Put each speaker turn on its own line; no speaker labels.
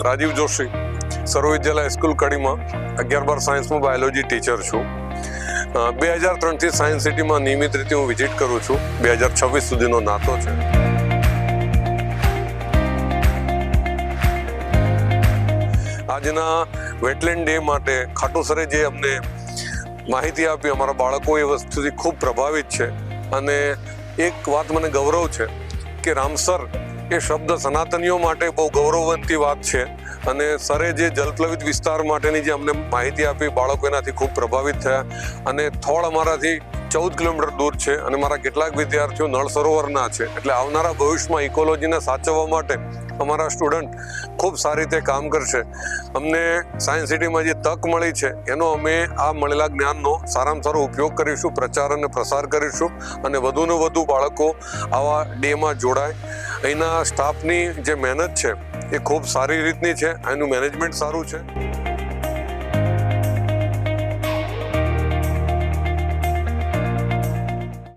Rajiv Joshi, Sarvavidyalaya high school કડીમાં 11-12 સાયન્સમાં biology teacher છું. 2003થી સાયન્સ સિટીમાં નિયમિત રીતે હું વિઝિટ કરું છું. 2026 સુધીનો નાતો છે. આજના વેટલેન્ડ ડે માટે ખાટુસરે જે અમને માહિતી આપી, અમારા બાળકો એ વસ્તુથી ખૂબ પ્રભાવિત છે. અને એક વાત મને ગૌરવ છે કે રામસર એ શબ્દ સનાતનીઓ માટે બહુ ગૌરવવંતી વાત છે. અને સરે જે જલપ્લવિત વિસ્તાર માટેની જે અમને માહિતી આપી, બાળકો એનાથી ખૂબ પ્રભાવિત થયા. અને થોડ અમારાથી 14 કિલોમીટર દૂર છે અને મારા કેટલાક વિદ્યાર્થીઓ નળ સરોવરના છે. એટલે આવનારા ભવિષ્યમાં ઇકોલોજીને સાચવવા માટે અમારા સ્ટુડન્ટ ખૂબ સારી રીતે કામ કરશે. અમને સાયન્સ સિટીમાં જે તક મળી છે એનો અમે આ મળેલા જ્ઞાનનો સારામાં સારો ઉપયોગ કરીશું, પ્રચાર અને પ્રસાર કરીશું અને વધુને વધુ બાળકો આવા ડેમાં જોડાય. અહીંના સ્ટાફની જે મહેનત છે એ ખૂબ સારી રીતની છે, એનું મેનેજમેન્ટ સારું છે.